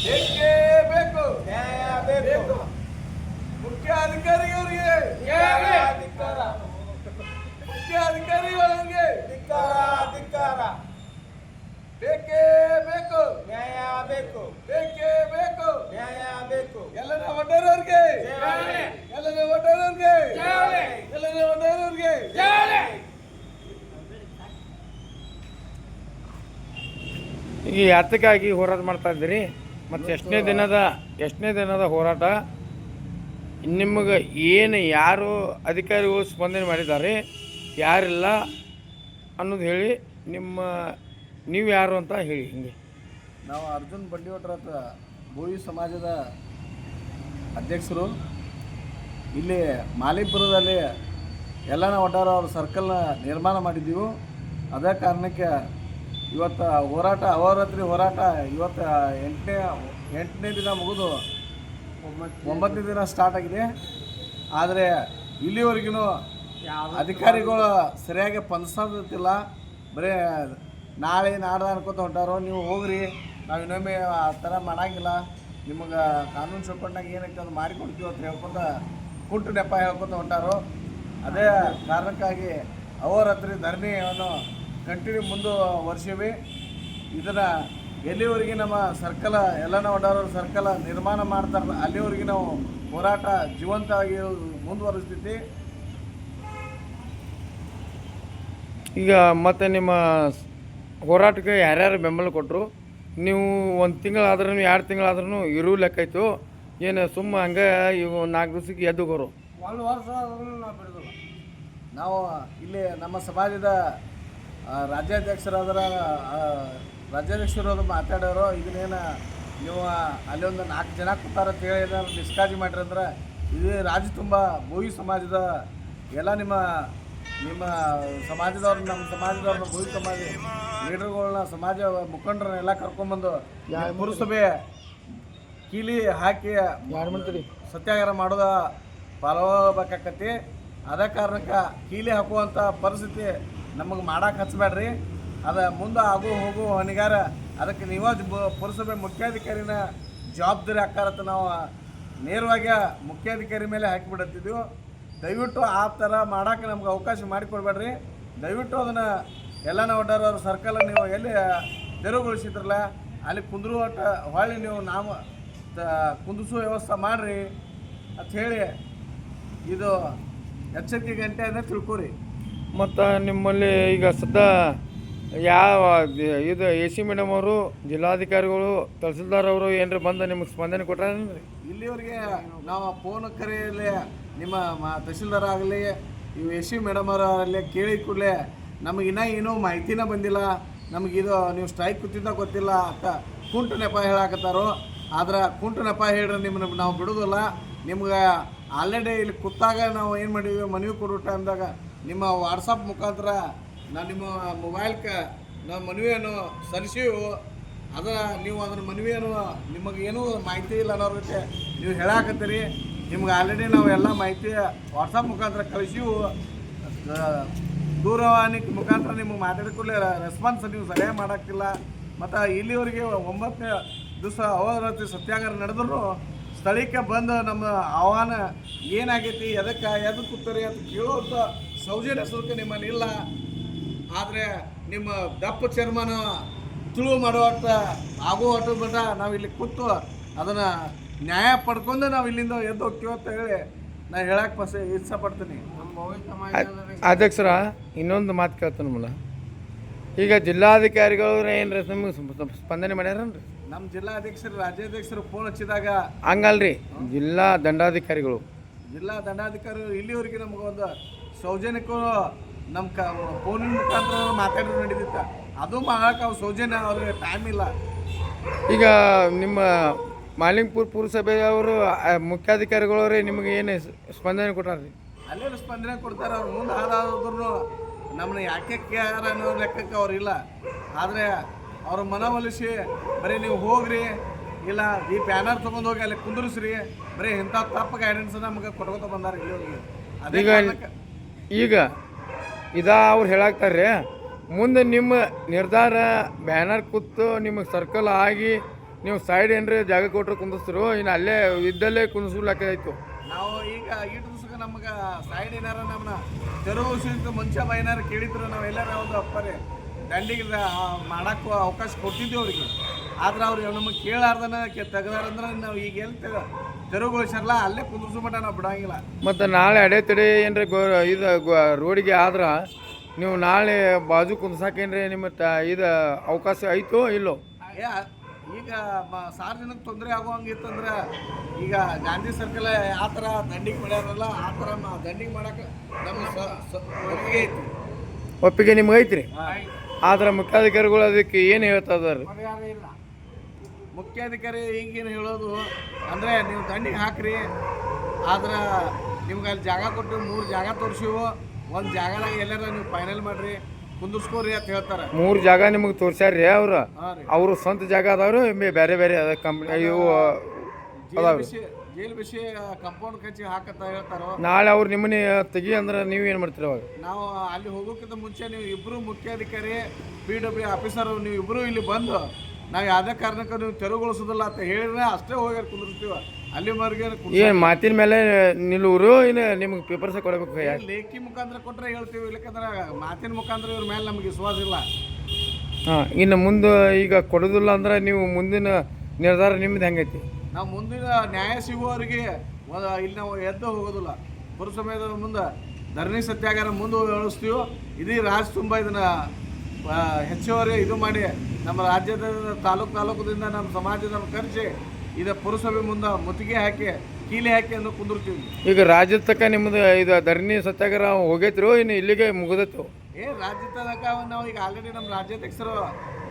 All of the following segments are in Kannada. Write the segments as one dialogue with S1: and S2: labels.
S1: ಬೇಕೇ ಬೇಕು,
S2: ನ್ಯಾಯ ಬೇಕು.
S1: ಮುಖ್ಯ ಅಧಿಕಾರಿಗಳಿಗೆ, ಮುಖ್ಯ ಅಧಿಕಾರಿಗಳಿಗೆ
S2: ಧಿಕ್ಕಾರ.
S1: ಬೇಕೇ ಬೇಕು,
S2: ನ್ಯಾಯ ಬೇಕು,
S1: ಬೇಕೇ ಬೇಕು.
S2: ನ್ಯಾಯ ಬೇಕು.
S1: ಎಲ್ಲರ ಒಡ್ಡರವ್ರಿಗೆ,
S2: ಜೈ.
S1: ಎಲ್ಲರ ಒಡ್ಡರವ್ರಿಗೆ,
S2: ಜೈ.
S1: ಎಲ್ಲರ ಒಡ್ಡರವ್ರಿಗೆ.
S3: ಈಗ ಯಾತಕ್ಕಾಗಿ ಹೋರಾಟ ಮಾಡ್ತಾ ಇದ್ದೀರಿ ಮತ್ತು ಎಷ್ಟನೇ ದಿನದ ಹೋರಾಟ? ನಿಮಗೆ ಏನು ಯಾರು ಅಧಿಕಾರಿಗಳು ಸ್ಪಂದನೆ ಮಾಡಿದ್ದಾರೆ, ಯಾರಿಲ್ಲ ಅನ್ನೋದು ಹೇಳಿ, ನೀವು ಯಾರು ಅಂತ ಹೇಳಿ. ಹಿಂಗೆ
S4: ನಾವು ಅರ್ಜುನ್ ಬಂಡಿವಟ್ರ ಭೋವಿ ಸಮಾಜದ ಅಧ್ಯಕ್ಷರು. ಇಲ್ಲಿ ಮಾಲಿಪುರದಲ್ಲಿ ಎಲ್ಲನ ಒಟ್ಟಾರ ಅವ್ರ ಸರ್ಕಲ್ನ ನಿರ್ಮಾಣ ಮಾಡಿದ್ದೀವಿ. ಅದೇ ಕಾರಣಕ್ಕೆ ಇವತ್ತು ಹೋರಾಟ, ಅಹೋರಾತ್ರಿ ಹೋರಾಟ ಇವತ್ತು ಎಂಟನೇ ದಿನ ಮುಗಿದು 9ನೇ ದಿನ ಸ್ಟಾರ್ಟ್ ಆಗಿದೆ. ಆದರೆ ಇಲ್ಲಿವರೆಗೂ ಅಧಿಕಾರಿಗಳು ಸರಿಯಾಗಿ ಸ್ಪಂದಿಸೋದಿಲ್ಲ. ಬರೀ ನಾಳೆ ನಾಡ್ದು ಅನ್ಕೋತ ಹೊಂಟಾರೋ, ನೀವು ಹೋಗ್ರಿ, ನಾವು ಇನ್ನೊಮ್ಮೆ ಆ ಥರ ಮಾಡೋಂಗಿಲ್ಲ, ನಿಮಗೆ ಕಾನೂನು ಚೌಕಟ್ನಾಗ ಏನೈತೆ ಅದು ಮಾಡಿಕೊಡ್ತೀವಿ ಅಂತ ಹೇಳ್ಕೊತ ಕುಂಟು ನೆಪ ಹೇಳ್ಕೊತ ಹೊಂಟಾರೋ. ಅದೇ ಕಾರಣಕ್ಕಾಗಿ ಅಹೋರಾತ್ರಿ ಧರಣಿಯನ್ನು ಕಂಟಿನ್ಯೂ ಮುಂದುವರ್ಸೀವಿ. ಇದನ್ನು ಎಲ್ಲಿವರೆಗೆ ನಮ್ಮ ಸರ್ಕಲ ಎಲ್ಲನ ಒಡ್ಡಾರವ್ರ ಸರ್ಕಲ ನಿರ್ಮಾಣ ಮಾಡ್ತಾರೆ ಅಲ್ಲಿವರೆಗೆ ನಾವು ಹೋರಾಟ ಜೀವಂತವಾಗಿ ಮುಂದುವರಿಸ್ತೀವಿ.
S3: ಈಗ ಮತ್ತು ನಿಮ್ಮ ಹೋರಾಟಕ್ಕೆ ಯಾರ್ಯಾರು ಬೆಂಬಲ ಕೊಟ್ಟರು? ನೀವು 1 ತಿಂಗಳಾದ್ರೂ 2 ತಿಂಗಳಾದ್ರೂ ಇರೋ ಲೆಕ್ಕ ಆಯಿತು ಏನು? ಸುಮ್ಮ ಹಂಗೆ ಇವು 4 ದಿವಸಕ್ಕೆ ಎದ್ದು ಹೋರು.
S2: 1 ವರ್ಷ ಆದ್ರೂ ನಾವು ಬಿಡೋದಿಲ್ಲ.
S4: ನಾವು ಇಲ್ಲಿ ನಮ್ಮ ಸಮಾಜದ ರಾಜ್ಯಾಧ್ಯಕ್ಷರಾದ ಮಾತಾಡೋರು, ಇದನ್ನೇನು ನೀವು ಅಲ್ಲಿ ಒಂದು 4 ಜನ ಕೂತಾರ ಅಂತ ಹೇಳಿ ಏನಾದ್ರು ಡಿಸ್ಕಾರ್ಜ್ ಮಾಡಿರಂದ್ರೆ, ಇದು ರಾಜ್ಯ ತುಂಬ ಭೋವಿ ಸಮಾಜದ ಎಲ್ಲ ನಿಮ್ಮ ಸಮಾಜದವ್ರನ್ನ, ನಮ್ಮ ಸಮಾಜದವ್ರನ್ನ, ಭೋವಿ ಸಮಾಜ ಲೀಡರ್ಗಳನ್ನ, ಸಮಾಜ ಮುಖಂಡರನ್ನೆಲ್ಲ ಕರ್ಕೊಂಬಂದು ಪುರಸಭೆ ಕೀಲಿ ಹಾಕಿ ಸತ್ಯಾಗ್ರಹ ಮಾಡೋದ ಪಾಲ್ಗೋಬೇಕಾಕತಿ. ಅದೇ ಕಾರಣಕ್ಕೆ ಕೀಲಿ ಹಾಕುವಂಥ ಪರಿಸ್ಥಿತಿ ನಮಗೆ ಮಾಡಕ್ಕೆ ಹಚ್ಚಬೇಡ್ರಿ. ಅದು ಮುಂದೆ ಹೋಗು ಹೊಣೆಗಾರ ಅದಕ್ಕೆ ನೀವು ಪುರಸಭೆ ಮುಖ್ಯಾಧಿಕಾರಿನ ಜವಾಬ್ದಾರಿ ಹಾಕಾರತ್ತ ನಾವು ನೇರವಾಗಿ ಮುಖ್ಯಾಧಿಕಾರಿ ಮೇಲೆ ಹಾಕಿಬಿಡತ್ತಿದ್ದೀವಿ. ದಯವಿಟ್ಟು ಆ ಥರ ಮಾಡೋಕ್ಕೆ ನಮ್ಗೆ ಅವಕಾಶ ಮಾಡಿಕೊಡ್ಬೇಡ್ರಿ. ದಯವಿಟ್ಟು ಅದನ್ನು ಎಲ್ಲನ ಒಡ್ಡಾರವ್ರ ಸರ್ಕಲ್ ನೀವು ಎಲ್ಲಿ ತೆರವುಗೊಳಿಸಿದ್ರಲ್ಲ ಅಲ್ಲಿ ಕುಂದ್ರುವಟ್ಟ ಹೊಳ್ಳಿ ನೀವು ಕುಂದಿಸೋ ವ್ಯವಸ್ಥೆ ಮಾಡಿರಿ ಅಂತ ಹೇಳಿ ಇದು ಎಚ್ಚರಿಕೆ ಗಂಟೆ ಅಂತ ತಿಳ್ಕೊರಿ.
S3: ಮತ್ತು ನಿಮ್ಮಲ್ಲಿ ಈಗ ಸದ್ಯ ಯಾವ ಇದು AC ಮೇಡಮ್ ಅವರು, ಜಿಲ್ಲಾಧಿಕಾರಿಗಳು, ತಹಸೀಲ್ದಾರ್ ಅವರು ಏನರ ಬಂದು ನಿಮಗೆ ಸ್ಪಂದನೆ ಕೊಟ್ಟಾರೇನ್ರಿ?
S4: ಇಲ್ಲಿವರೆಗೆ ನಾವು ಫೋನ್ ಕರೆಯಲ್ಲಿ ನಿಮ್ಮ ತಹಸೀಲ್ದಾರ್ ಆಗಲಿ, ಇವು AC ಮೇಡಮ್ ಅವರಲ್ಲಿ ಕೇಳಿ ಕೂಡಲೇ ನಮಗಿನ್ನ ಏನೂ ಮಾಹಿತಿನ ಬಂದಿಲ್ಲ, ನಮಗಿದು ನೀವು ಸ್ಟ್ರೈಕ್ ಕೂತಿದ್ದ ಗೊತ್ತಿಲ್ಲ ಅಂತ ಕುಂಟು ನೆಪ ಹೇಳಾಕತ್ತಾರೋ. ಆದ್ರೆ ಕುಂಟು ನೆಪ ಹೇಳ್ರಿ ನಿಮ್ಮನ್ನ ನಾವು ಬಿಡೋದಿಲ್ಲ. ನಿಮ್ಗೆ ಆಲ್ರೆಡಿ ಇಲ್ಲಿ ಕೂತಾಗ ನಾವು ಏನು ಮಾಡಿದ್ವಿ, ಮನವಿ ಕೊಡೋ ಟೈಮ್ದಾಗ ನಿಮ್ಮ ವಾಟ್ಸಪ್ ಮುಖಾಂತರ ನಾನು ನಿಮ್ಮ ಮೊಬೈಲ್ಗೆ ನಾವು ಮನವಿಯನ್ನು ಸಲ್ಲಿಸಿವು. ನೀವು ಅದ್ರ ಮನವಿಯನ್ನು ನಿಮಗೇನೂ ಮಾಹಿತಿ ಇಲ್ಲ ಅನ್ನೋ ರೀತಿ ನೀವು ಹೇಳಾಕತ್ತೀರಿ. ನಿಮ್ಗೆ ಆಲ್ರೆಡಿ ನಾವು ಎಲ್ಲ ಮಾಹಿತಿ ವಾಟ್ಸಪ್ ಮುಖಾಂತರ ಕಳಿಸಿವು. ದೂರವಾಣಿ ಮುಖಾಂತರ ನಿಮಗೆ ಮಾತಾಡಿದ ಕೂಡಲೇ ರೆಸ್ಪಾನ್ಸ್ ನೀವು ಸರಿಯಾಗಿ ಮಾಡೋಕ್ಕಿಲ್ಲ. ಮತ್ತು ಇಲ್ಲಿವರೆಗೆ 9ನೇ ದಿವಸ ಅಹೋರಾತ್ರಿ ಸತ್ಯಾಗ್ರಹ ನಡೆದ್ರು ಸ್ಥಳೀಯಕ್ಕೆ ಬಂದು ನಮ್ಮ ಆಹ್ವಾನ ಏನಾಗೈತಿ, ಎದಕ್ಕೆ ಕೂತಾರೆ ಅಂತ ಕೇಳುವಂಥ ಸೌಜನ್ಯ ಸುಲ್ಕ ನಿಮ್ಮಲ್ಲಿ ಇಲ್ಲ. ಆದರೆ ನಿಮ್ಮ ದಪ್ಪ ಚರ್ಮನ ತುಳು ಮಾಡುವಟ್ಟ ಆಗುವಟ್ಟ ಬಿಟ್ಟ ನಾವು ಇಲ್ಲಿ ಕೂತು ಅದನ್ನು ನ್ಯಾಯ ಪಡ್ಕೊಂಡು ನಾವು ಇಲ್ಲಿಂದ ಎದ್ದು ಹೋಗ್ತೀವಿ ಅಂತ ಹೇಳಿ ನಾನು ಹೇಳಕ್ಕೆ ಇಷ್ಟಪಡ್ತೀನಿ.
S3: ಅಧ್ಯಕ್ಷರ ಇನ್ನೊಂದು ಮಾತು ಕೇಳ್ತಾನೆ ನಮ್ಮಲ್ಲ, ಈಗ ಜಿಲ್ಲಾಧಿಕಾರಿಗಳು ಏನ್ರಿ ನಿಮ್ಗೆ ಸ್ಪಂದನೆ ಮಾಡ್ಯಾರನ್ರಿ?
S4: ನಮ್ಮ ಜಿಲ್ಲಾಧ್ಯಕ್ಷರು, ರಾಜ್ಯಾಧ್ಯಕ್ಷರು ಫೋನ್ ಹಚ್ಚಿದಾಗ
S3: ಹಂಗಲ್ರಿ, ಜಿಲ್ಲಾ ದಂಡಾಧಿಕಾರಿಗಳು ಇಲ್ಲಿವರೆಗೆ ನಮಗೊಂದು ಸೌಜನ್ಯಕ್ಕೂ ನಮ್ಮ ಫೋನಿನ ಮುಖಾಂತರ ಮಾತಾಡಿದ್ರೆ ನಡೀತಿತ್ತ. ಅದು ಮಾಡೋಕೆ ಅವ್ರು ಸೌಜನ್ಯ ಅವ್ರಿಗೆ ಟೈಮ್ ಇಲ್ಲ. ಈಗ ನಿಮ್ಮ ಮಾಲಿಂಗ್ಪುರ ಪುರಸಭೆಯವರು ಮುಖ್ಯಾಧಿಕಾರಿಗಳವ್ರೆ ನಿಮಗೆ ಏನು ಸ್ಪಂದನೆ ಕೊಟ್ಟಾರ್ರಿ?
S4: ಅಲ್ಲೇನು ಸ್ಪಂದನೆ ಕೊಡ್ತಾರೆ. ಅವ್ರು ಮುಂದೆ ಹಾಳಾದ್ರೂ ನಮ್ಮನ್ನ ಯಾಕೆ ಕೇಳಾರ ಅನ್ನೋ ಲೆಕ್ಕಕ್ಕೆ ಅವ್ರಿಲ್ಲ. ಆದರೆ ಅವ್ರ ಮನವೊಲಿಸಿ ಬರೀ ನೀವು ಹೋಗ್ರಿ, ಇಲ್ಲ ಈ ಬ್ಯಾನರ್ ತೊಗೊಂಡು ಹೋಗಿ ಅಲ್ಲಿ ಕುಂದ್ರಿಸ್ರಿ, ಬರೀ ಇಂಥ ತಪ್ಪು ಗೈಡೆನ್ಸ್ ನಮಗೆ ಕೊಟ್ಕೋತ ಬಂದಾರ ಇಲ್ಲಿ ಹೋಗಿ.
S3: ಈಗ ಅವ್ರು ಹೇಳಾಕ್ತಾರೆ ಮುಂದೆ ನಿಮ್ಮ ನಿರ್ಧಾರ ಬ್ಯಾನರ್ ಕೂತು ನಿಮಗೆ ಸರ್ಕಲ್ ಆಗಿ ನೀವು ಸೈಡ್ ಏನ್ರಿ ಜಾಗ ಕೊಟ್ಟರೆ ಕುಂದಿಸ್ತಿರೋ ಇನ್ನು ಅಲ್ಲೇ ಇದ್ದಲ್ಲೇ ಕುಂದಿಸ್ಲಿಕ್ಕೆ ಆಯ್ತು.
S4: ನಾವು ಈಗ ಈ ದಿವ್ಸಕ್ಕೆ ನಮ್ಗೆ ಸೈಡ್ ಏನಾರ ನಮ್ಮನ್ನ ತೆರವು ಮುಂಚೆ ಏನಾರ ಕೇಳಿದ್ರು ನಾವು ಎಲ್ಲಾರ ಒಂದು ಅಪ್ಪರೇ ದಂಡಿಗೆ ಮಾಡಕ್ಕೂ ಅವಕಾಶ ಕೊಟ್ಟಿದ್ದೀವಿ ಅವ್ರಿಗೆ. ಆದ್ರೆ ಅವ್ರು ನಮಗೆ ಕೇಳಾರ್ದನ ತೆಗ್ದಾರಂದ್ರೆ ನಾವು ಈಗ ಎಲ್ಲಿ ತೆರವುಗೊಳಿಸಾರಲ್ಲ ಅಲ್ಲೇ ಕುಂದ್ರಿಸೋ ಮಟ್ಟ ನಾವು ಬಿಡೋಂಗಿಲ್ಲ.
S3: ಮತ್ತು ನಾಳೆ ಅಡೆತಡೆ ಏನ್ರಿ ಇದು ರೋಡಿಗೆ ಆದ್ರೆ ನೀವು ನಾಳೆ ಬಾಜು ಕುಂದ್ಸಾಕೇನ್ರಿ ನಿಮ್ಮ ಇದು ಅವಕಾಶ ಐತೋ ಇಲ್ಲೋ?
S4: ಈಗ ಸಾರ್ವಜನಿಕ ತೊಂದರೆ ಆಗುವಂಗಿತ್ತಂದ್ರೆ ಈಗ ಗಾಂಧಿ ಸರ್ಕಲ್ ಆ ಥರ ದಂಡಿಗೆ ಮಾಡ್ಯಾರಲ್ಲ ಆ ಥರ ದಂಡಿಗೆ ಮಾಡಕ್ಕೆ ನಮ್ಗೆ ಒಪ್ಪಿಗೆ ಐತಿ.
S3: ಒಪ್ಪಿಗೆ ನಿಮ್ಗೆ ಐತ್ರಿ? ಆದ್ರೆ ಮುಖ್ಯಾಧಿಕಾರಿಗಳು ಅದಕ್ಕೆ ಏನು ಹೇಳ್ತಾ ಇದಾರೆ?
S4: ಮುಖ್ಯಾಧಿಕಾರಿ ಈಗೇನು ಹೇಳೋದು ಅಂದರೆ ನೀವು ದಂಡಿಗೆ ಹಾಕ್ರಿ, ಆದ್ರೆ ನಿಮ್ಗೆ ಅಲ್ಲಿ ಜಾಗ ಕೊಟ್ಟು 3 ಜಾಗ ತೋರಿಸಿವು, ಒಂದು ಜಾಗದಾಗ ಎಲ್ಲಾರ ನೀವು ಫೈನಲ್ ಮಾಡ್ರಿ ಕುಂದಿಸ್ಕೋರಿ ಅಂತ ಹೇಳ್ತಾರೆ.
S3: 3 ಜಾಗ ನಿಮಗೆ ತೋರ್ಸ್ಯಾರ್ರಿ ಅವ್ರು?
S4: ಹಾಂ ರೀ.
S3: ಅವರು ಸ್ವಂತ ಜಾಗ ಅದಾವ್ರು ಬೇರೆ ಬೇರೆ ಅದ ಕಂಪ್ನಿ ಇವು ಅದಾವ್ರಿ?
S4: ಜೈಲ್ ಬಿಸಿ ಕಂಪೌಂಡ್ ಕಚ್ಚಿ ಹಾಕತ್ತ ಹೇಳ್ತಾರೋ.
S3: ನಾಳೆ ಅವ್ರು ನಿಮ್ಮನ್ನ ತೆಗಿ ಅಂದ್ರೆ ನೀವು ಏನು ಮಾಡ್ತೀರಿ ಅವಾಗ?
S4: ನಾವು ಅಲ್ಲಿ ಹೋಗೋಕ್ಕಿಂತ ಮುಂಚೆ ನೀವು ಇಬ್ಬರು ಮುಖ್ಯಾಧಿಕಾರಿ PW ಆಫೀಸರು ನೀವು ಇಬ್ಬರು ಇಲ್ಲಿ ಬಂದು ನಾವು ಯಾವುದೇ ಕಾರಣಕ್ಕೆ ನೀವು ತೆರವುಗೊಳಿಸೋದಿಲ್ಲ ಅಂತ ಹೇಳಿದ್ರೆ ಅಷ್ಟೇ ಹೋಗಿ ಕುಂದಿರ್ತೀವಿ. ಅಲ್ಲಿವರೆಗೆ
S3: ಏನು ಮಾತಿನ ಮೇಲೆ ನಿಲ್ಲುವರು ಏನು ನಿಮ್ಗೆ ಪೇಪರ್ಸ ಕೊಡಬೇಕು?
S4: ಲೇಖಿ ಮುಖಾಂತರ ಕೊಟ್ಟರೆ ಹೇಳ್ತೀವಿ, ಇಲ್ಲಕಂದ್ರೆ ಮಾತಿನ ಮುಖಾಂತರ ಇವ್ರ ಮೇಲೆ ನಮಗೆ ವಿಶ್ವಾಸ ಇಲ್ಲ.
S3: ಹಾಂ, ಇನ್ನು ಮುಂದೆ ಈಗ ಕೊಡೋದಿಲ್ಲ ಅಂದ್ರೆ ನೀವು ಮುಂದಿನ ನಿರ್ಧಾರ ನಿಮ್ದು ಹೆಂಗೈತಿ?
S4: ನಾವು ಮುಂದಿನ ನ್ಯಾಯ ಸಿಗುವವರೆಗೆ ಇಲ್ಲಿ ನಾವು ಎದ್ದು ಹೋಗೋದಿಲ್ಲ. ಪುರಸಭೆಯ ಮುಂದೆ ಧರಣಿ ಸತ್ಯಾಗ್ರಹ ಮುಂದೆ ಹೇಳಿಸ್ತೀವಿ. ಇಡೀ ರಾಜ್ಯ ತುಂಬ ಇದನ್ನು ಹೆಚ್ಚುವರಿ ಇದು ಮಾಡಿ ನಮ್ಮ ರಾಜ್ಯದ ತಾಲೂಕದಿಂದ ನಮ್ಮ ಸಮಾಜದನ್ನು ಕರೆಸಿ ಇದು ಪುರಸಭೆ ಮುಂದೆ ಮುತ್ತಿಗೆ ಹಾಕಿ ಕೀಲಿ ಹಾಕಿ ಅನ್ನೋ ಕುಂದಿರ್ತೀವಿ.
S3: ಈಗ ರಾಜ್ಯದ ತಕ್ಕ ನಿಮ್ಮದು ಇದು ಧರಣಿ ಸತ್ಯಾಗ್ರಹ ಹೋಗೈತ್ರು ಇನ್ನು ಇಲ್ಲಿಗೆ ಮುಗಿದತ್ತು?
S4: ರಾಜ್ಯ ತನಕ ನಾವು ಈಗ ಆಲ್ರೆಡಿ ನಮ್ಮ ರಾಜ್ಯಾಧ್ಯಕ್ಷರು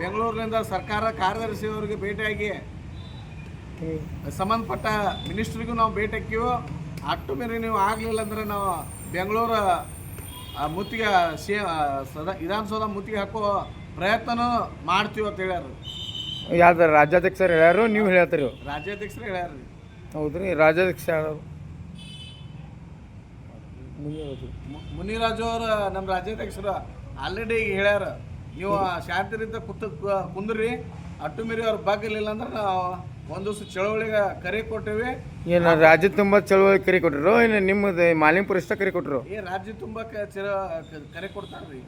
S4: ಬೆಂಗಳೂರಿನಿಂದ ಸರ್ಕಾರ ಕಾರ್ಯದರ್ಶಿ ಅವರಿಗೆ ಭೇಟಿಯಾಗಿ ಸಂಬಂಧಪಟ್ಟ ಮಿನಿಸ್ಟ್ರಿಗೂ ನಾವು ಭೇಟಿ ಹಾಕಿವು. ಅಟ್ಟು ಮೇಲೆ ನೀವು ಆಗಲಿಲ್ಲ ಅಂದ್ರೆ ನಾವು ಬೆಂಗಳೂರು ಮುತ್ತಿಗೆ ವಿಧಾನಸೌಧ ಮುತ್ತಿಗೆ ಹಾಕೋ ಪ್ರಯತ್ನನೂ ಮಾಡ್ತೀವಿ ಅಂತ ಹೇಳ್ಯಾರ.
S3: ಯಾವ್ದು ರಾಜ್ಯಾಧ್ಯಕ್ಷರು ಹೇಳ್ಯಾರು ನೀವು ಹೇಳ್ತೀರಿ?
S4: ರಾಜ್ಯಾಧ್ಯಕ್ಷರು ಹೇಳ್ಯಾರ.
S3: ಹೌದ್ರಿ, ರಾಜ್ಯಾಧ್ಯಕ್ಷ ಯಾರು?
S4: ಮುನಿರಾಜು ಅವರು ನಮ್ಮ ರಾಜ್ಯಾಧ್ಯಕ್ಷರು ಆಲ್ರೆಡಿ ಈಗ ಹೇಳ್ಯಾರ, ನೀವು ಶಾಂತಿರಿಂದ ಕುಂದ್ರಿ, ಅಟ್ಟು ಮೀರಿ ಅವ್ರ ಬಾಗಿಲಿಲ್ಲ ಅಂದ್ರೆ ನಾವು ಒಂದು ದಿವಸ ಚಳವಳಿಗೆ ಕರೆ ಕೊಟ್ಟೇವಿ.
S3: ಏನು ರಾಜ್ಯ ತುಂಬ ಚಳವಳಿ ಕರೆ ಕೊಟ್ಟರು ಏನು ನಿಮ್ಮದು ಮಾಲಿಂಗಪುರ ಇಷ್ಟ ಕರೆ ಕೊಟ್ಟರು?
S4: ರಾಜ್ಯ ತುಂಬ ಕರೆ ಕೊಡ್ತಾರ್ರಿ.